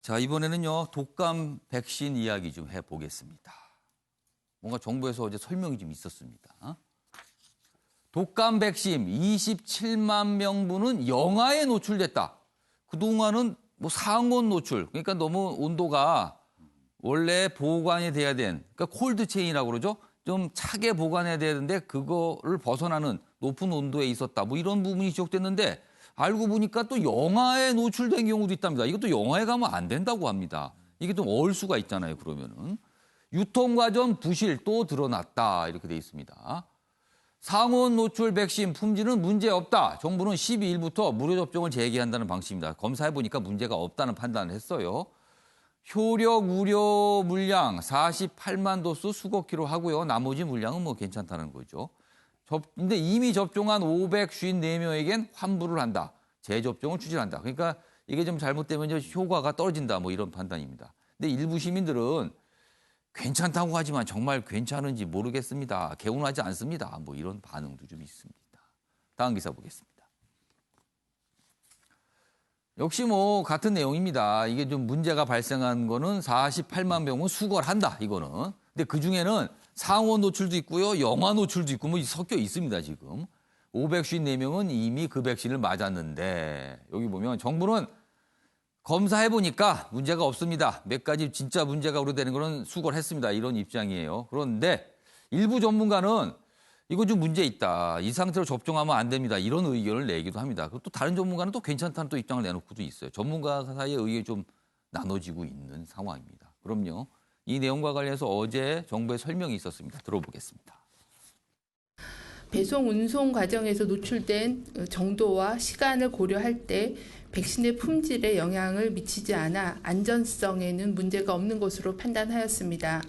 자, 이번에는요, 독감 백신 이야기 좀 해보겠습니다. 뭔가 정부에서 어제 설명이 좀 있었습니다. 독감 백신 27만 명분은 영하에 노출됐다. 그동안은 뭐 상온 노출, 그러니까 너무 온도가 원래 보관이 돼야 된, 그러니까 콜드 체인이라고 그러죠. 좀 차게 보관해야 되는데 그거를 벗어나는 높은 온도에 있었다. 뭐 이런 부분이 지적됐는데 알고 보니까 또 영하에 노출된 경우도 있답니다. 이것도 영하에 가면 안 된다고 합니다. 이게 좀 어을 수가 있잖아요, 그러면은. 유통과정 부실 또 드러났다. 이렇게 돼 있습니다. 상온 노출 백신 품질은 문제 없다. 정부는 12일부터 무료 접종을 재개한다는 방침입니다. 검사해보니까 문제가 없다는 판단을 했어요. 효력 우려 물량 48만 도수 수거키로 하고요. 나머지 물량은 뭐 괜찮다는 거죠. 근데 이미 접종한 554명에겐 환불을 한다. 재접종을 추진한다. 그러니까 이게 좀 잘못되면 효과가 떨어진다. 뭐 이런 판단입니다. 근데 일부 시민들은 괜찮다고 하지만 정말 괜찮은지 모르겠습니다. 개운하지 않습니다. 뭐 이런 반응도 좀 있습니다. 다음 기사 보겠습니다. 역시 뭐 같은 내용입니다. 이게 좀 문제가 발생한 거는 48만 병은 수거를 한다. 이거는. 근데 그중에는 상온 노출도 있고요. 영하 노출도 있고 뭐 섞여 있습니다. 지금. 554명은 이미 그 백신을 맞았는데 여기 보면 정부는 검사해보니까 문제가 없습니다. 몇 가지 진짜 문제가 우려되는 거는 수거를 했습니다. 이런 입장이에요. 그런데 일부 전문가는 이거 좀 문제 있다. 이 상태로 접종하면 안 됩니다. 이런 의견을 내기도 합니다. 또 다른 전문가는 또 괜찮다는 또 입장을 내놓고도 있어요. 전문가 사이에 의견이 좀 나눠지고 있는 상황입니다. 그럼요. 이 내용과 관련해서 어제 정부의 설명이 있었습니다. 들어보겠습니다. 배송 운송 과정에서 노출된 정도와 시간을 고려할 때 백신의 품질에 영향을 미치지 않아 안전성에는 문제가 없는 것으로 판단하였습니다.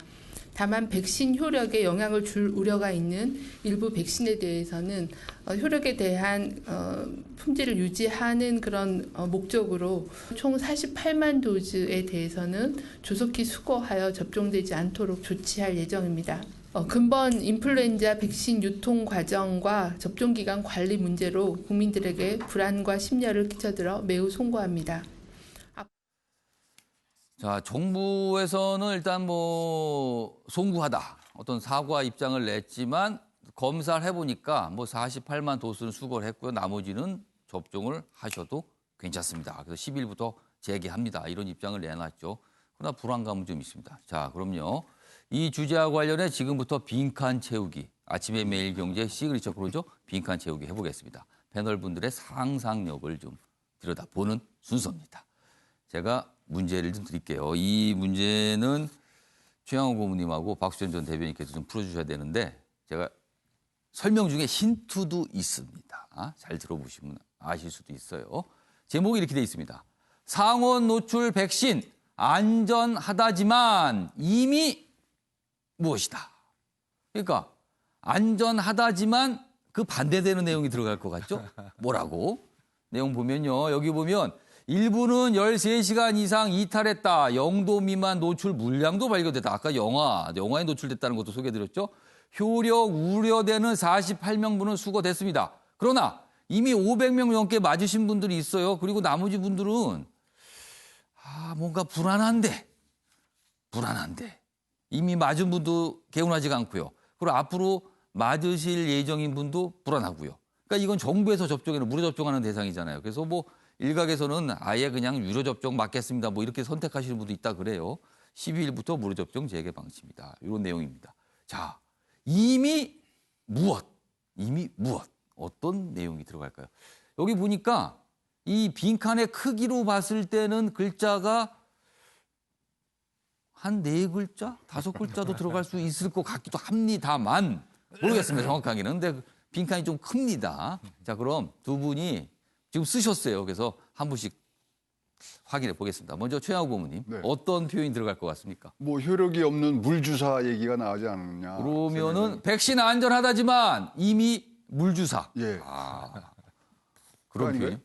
다만 백신 효력에 영향을 줄 우려가 있는 일부 백신에 대해서는 효력에 대한 품질을 유지하는 그런 목적으로 총 48만 도즈에 대해서는 조속히 수거하여 접종되지 않도록 조치할 예정입니다. 근본 인플루엔자 백신 유통 과정과 접종 기간 관리 문제로 국민들에게 불안과 심려를 끼쳐들어 매우 송구합니다. 자, 정부에서는 일단 뭐 송구하다. 어떤 사과 입장을 냈지만 검사를 해보니까 뭐 48만 도수는 수거를 했고요. 나머지는 접종을 하셔도 괜찮습니다. 그래서 10일부터 재개합니다. 이런 입장을 내놨죠. 그러나 불안감은 좀 있습니다. 자, 그럼요. 이 주제와 관련해 지금부터 빈칸 채우기. 아침에 매일경제 시그니처 프로죠. 빈칸 채우기 해보겠습니다. 패널분들의 상상력을 좀 들여다보는 순서입니다. 제가 문제를 좀 드릴게요. 이 문제는 최양호 고문님하고 박수현 전 대변인께서 좀 풀어주셔야 되는데 제가 설명 중에 힌트도 있습니다. 잘 들어보시면 아실 수도 있어요. 제목이 이렇게 돼 있습니다. 상온 노출 백신 안전하다지만 이미 무엇이다. 그러니까 안전하다지만 그 반대되는 내용이 들어갈 것 같죠? 뭐라고? 내용 보면요. 여기 보면 일부는 13시간 이상 이탈했다. 0도 미만 노출 물량도 발견됐다. 아까 영하에 노출됐다는 것도 소개해드렸죠. 효력 우려되는 48명분은 수거됐습니다. 그러나 이미 500명 넘게 맞으신 분들이 있어요. 그리고 나머지 분들은 뭔가 불안한데 이미 맞은 분도 개운하지가 않고요. 그리고 앞으로 맞으실 예정인 분도 불안하고요. 그러니까 이건 정부에서 접종에는 무료 접종하는 대상이잖아요. 그래서 뭐 일각에서는 아예 그냥 유료 접종 맞겠습니다. 뭐 이렇게 선택하시는 분도 있다 그래요. 12일부터 무료 접종 재개 방침이다. 이런 내용입니다. 자, 이미 무엇? 어떤 내용이 들어갈까요? 여기 보니까 이 빈칸의 크기로 봤을 때는 글자가 한 4글자, 5글자도 들어갈 수 있을 것 같기도 합니다만 모르겠습니다. 정확하게는. 근데 빈칸이 좀 큽니다. 자, 그럼 두 분이 지금 쓰셨어요. 그래서 한 분씩 확인해 보겠습니다. 먼저 최양호 고문님. 네. 어떤 표현이 들어갈 것 같습니까? 뭐 효력이 없는 물주사 얘기가 나오지 않느냐. 그러면은 백신 안전하다지만 이미 물주사. 예. 그런 아닌가요? 표현.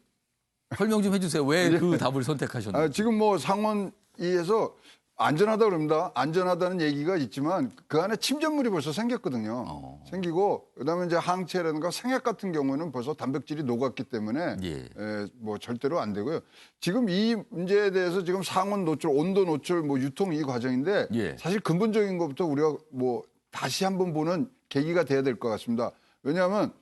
설명 좀 해주세요. 왜 그 답을 선택하셨는지. 지금 뭐 상원위에서 안전하다 그럽니다. 안전하다는 얘기가 있지만 그 안에 침전물이 벌써 생겼거든요. 생기고 그다음에 이제 항체라든가 생액 같은 경우는 벌써 단백질이 녹았기 때문에 예. 뭐 절대로 안 되고요. 지금 이 문제에 대해서 지금 상온 노출, 온도 노출, 뭐 유통 이 과정인데 예. 사실 근본적인 것부터 우리가 뭐 다시 한번 보는 계기가 돼야 될 것 같습니다. 왜냐하면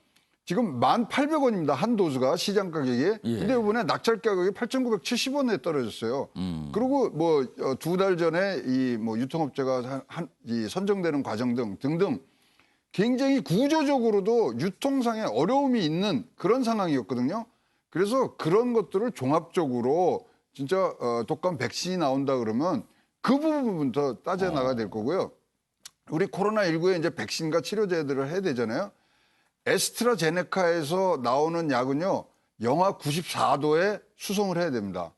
지금 1,800원입니다. 한 도수가 시장 가격이. 예. 근데 이번에 낙찰 가격이 8,970원에 떨어졌어요. 그리고 뭐 2달 전에 이 뭐 유통업체가 이 선정되는 과정 등등 굉장히 구조적으로도 유통상에 어려움이 있는 그런 상황이었거든요. 그래서 그런 것들을 종합적으로 진짜 독감 백신이 나온다 그러면 그 부분부터 따져 나가야 될 거고요. 우리 코로나19에 이제 백신과 치료제들을 해야 되잖아요. 에스트라제네카에서 나오는 약은요, 영하 94도에 수송을 해야 됩니다.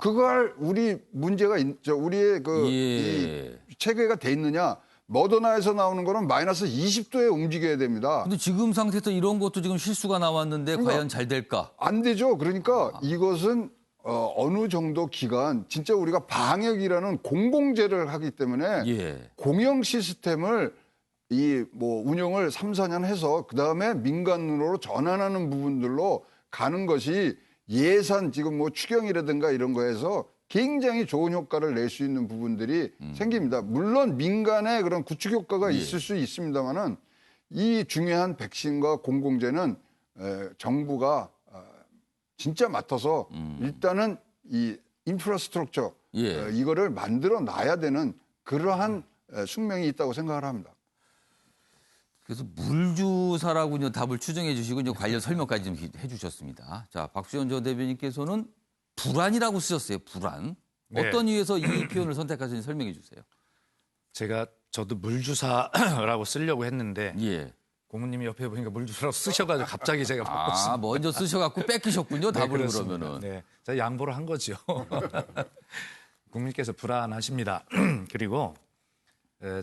그걸 우리 문제가 우리의 그 예. 이 체계가 돼 있느냐? 머더나에서 나오는 거는 마이너스 20도에 움직여야 됩니다. 근데 지금 상태에서 이런 것도 지금 실수가 나왔는데 그러니까 과연 잘 될까? 안 되죠. 그러니까 이것은 어느 정도 기간 진짜 우리가 방역이라는 공공재를 하기 때문에 예. 공영 시스템을 이 뭐 운영을 3, 4년 해서 그다음에 민간으로 전환하는 부분들로 가는 것이 예산 지금 뭐 추경이라든가 이런 거에서 굉장히 좋은 효과를 낼 수 있는 부분들이 생깁니다. 물론 민간의 그런 구축 효과가 있을 수 있습니다만은 이 중요한 백신과 공공재는 정부가 진짜 맡아서 일단은 이 인프라스트럭처 예. 이거를 만들어 놔야 되는 그러한 숙명이 있다고 생각을 합니다. 그래서 물주사라군요. 답을 추정해 주시고 이제 관련 설명까지 좀 해주셨습니다. 자, 박수현 전 대변인께서는 불안이라고 쓰셨어요. 불안. 네. 어떤 이유에서 이 표현을 선택하셨는지 설명해 주세요. 저도 물주사라고 쓰려고 했는데 예. 고모님이 옆에 보니까 물주사라고 쓰셔가지고 갑자기 제가 아, 먼저 쓰셔갖고 뺏기셨군요. 답을 그렇습니다. 그러면은. 네, 제가 양보를 한 거죠. 국민께서 불안하십니다. 그리고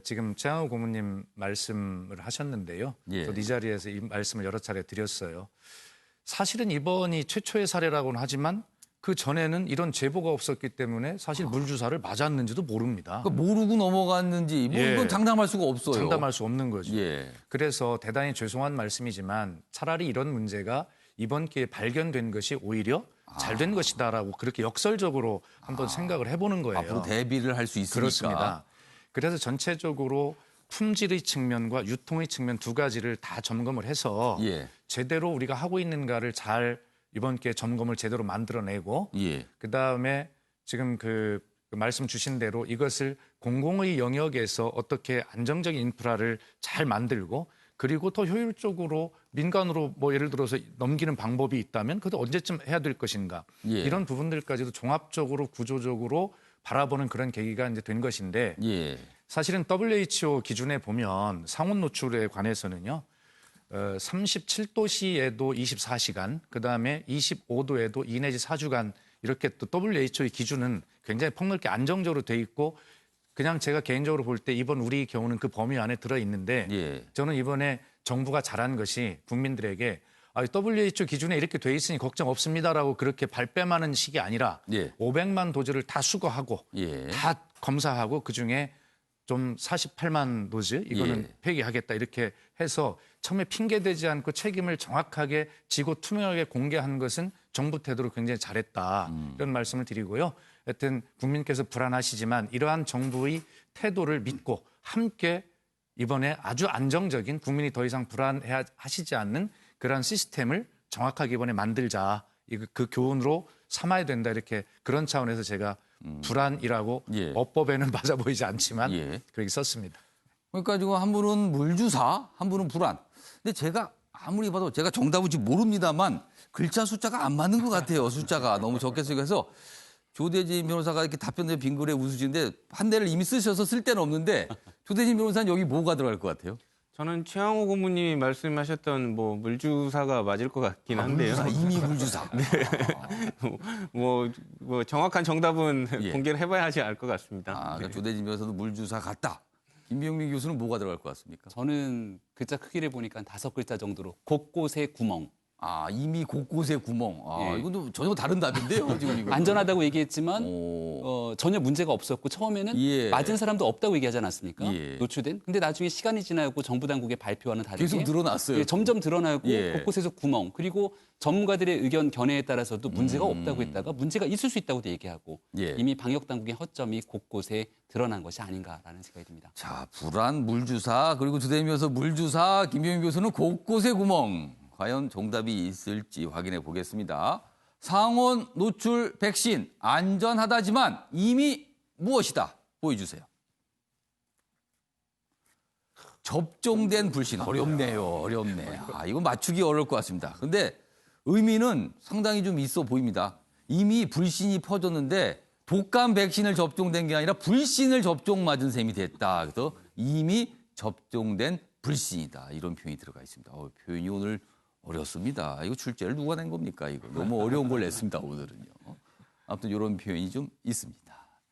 지금 최양호 고모님 말씀을 하셨는데요. 예. 저도 이 자리에서 이 말씀을 여러 차례 드렸어요. 사실은 이번이 최초의 사례라고는 하지만 그 전에는 이런 제보가 없었기 때문에 사실 물주사를 맞았는지도 모릅니다. 그러니까 모르고 넘어갔는지 뭐 예. 이건 장담할 수가 없어요. 장담할 수 없는 거죠. 예. 그래서 대단히 죄송한 말씀이지만 차라리 이런 문제가 이번 기회에 발견된 것이 오히려 잘 된 것이다라고 그렇게 역설적으로 한번 생각을 해보는 거예요. 앞으로 대비를 할 수 있으니까. 그렇습니다. 그래서 전체적으로 품질의 측면과 유통의 측면 두 가지를 다 점검을 해서 예. 제대로 우리가 하고 있는가를 잘 이번 기회에 점검을 제대로 만들어내고 예. 그다음에 지금 그 말씀 주신 대로 이것을 공공의 영역에서 어떻게 안정적인 인프라를 잘 만들고 그리고 더 효율적으로 민간으로 뭐 예를 들어서 넘기는 방법이 있다면 그것도 언제쯤 해야 될 것인가 예. 이런 부분들까지도 종합적으로 구조적으로 바라보는 그런 계기가 이제 된 것인데 예. 사실은 WHO 기준에 보면 상온 노출에 관해서는요. 37도시에도 24시간, 그다음에 25도에도 2 내지 4주간 이렇게 또 WHO의 기준은 굉장히 폭넓게 안정적으로 돼 있고 그냥 제가 개인적으로 볼 때 이번 우리 경우는 그 범위 안에 들어 있는데 예. 저는 이번에 정부가 잘한 것이 국민들에게 WHO 기준에 이렇게 돼 있으니 걱정 없습니다라고 그렇게 발뺌하는 식이 아니라 예. 500만 도즈를 다 수거하고 예. 다 검사하고 그중에 좀 48만 도즈 이거는 예. 폐기하겠다 이렇게 해서 처음에 핑계대지 않고 책임을 정확하게 지고 투명하게 공개한 것은 정부 태도로 굉장히 잘했다 이런 말씀을 드리고요. 하여튼 국민께서 불안하시지만 이러한 정부의 태도를 믿고 함께 이번에 아주 안정적인 국민이 더 이상 불안해하시지 않는 그런 시스템을 정확하게 이번에 만들자. 그 교훈으로 삼아야 된다. 이렇게 그런 차원에서 제가 불안이라고 예. 어법에는 맞아 보이지 않지만 예. 그렇게 썼습니다. 그러니까 지금 한 분은 물주사, 한 분은 불안. 근데 제가 아무리 봐도 제가 정답인지 모릅니다만 글자 숫자가 안 맞는 것 같아요. 숫자가 너무 적게 쓰여서 조대진 변호사가 이렇게 답변에 빙글에 웃으시는데 한 대를 이미 쓰셔서 쓸 데는 없는데 조대진 변호사는 여기 뭐가 들어갈 것 같아요? 저는 최양호 고모님이 말씀하셨던 뭐 물주사가 맞을 것 같긴 한데요. 물주사, 이미 물주사. 뭐 정확한 정답은 예. 공개를 해봐야 하지 알 것 같습니다. 아, 그러니까 조대진 변호사도 물주사 같다. 김병민 교수는 뭐가 들어갈 것 같습니까? 저는 글자 크기를 보니까 5글자 정도로 곳곳에 구멍. 아, 이미 곳곳에 구멍. 아, 예. 이건 전혀 다른 답인데요, 지금 이거. 안전하다고 얘기했지만 오. 전혀 문제가 없었고 처음에는 예. 맞은 사람도 없다고 얘기하지 않았습니까? 예. 노출된. 근데 나중에 시간이 지나고 정부 당국의 발표와는 다르게 계속 늘어났어요. 예, 점점 드러나고 예. 곳곳에서 구멍 그리고 전문가들의 의견 견해에 따라서도 문제가 없다고 했다가 문제가 있을 수 있다고도 얘기하고 예. 이미 방역 당국의 허점이 곳곳에 드러난 것이 아닌가라는 생각이 듭니다. 자, 불안 물주사 그리고 주대면서 물주사 김병민 교수는 곳곳에 구멍. 과연 정답이 있을지 확인해 보겠습니다. 상온 노출 백신 안전하다지만 이미 무엇이다? 보여주세요. 접종된 불신 어렵네요. 어렵네. 아, 이거 맞추기 어려울 것 같습니다. 근데 의미는 상당히 좀 있어 보입니다. 이미 불신이 퍼졌는데 독감 백신을 접종된 게 아니라 불신을 접종 맞은 셈이 됐다. 그래서 이미 접종된 불신이다. 이런 표현이 들어가 있습니다. 표현이 오늘 어렵습니다. 이거 출제를 누가 낸 겁니까? 이거 너무 어려운 걸 냈습니다. 오늘은요. 아무튼 이런 표현이 좀 있습니다.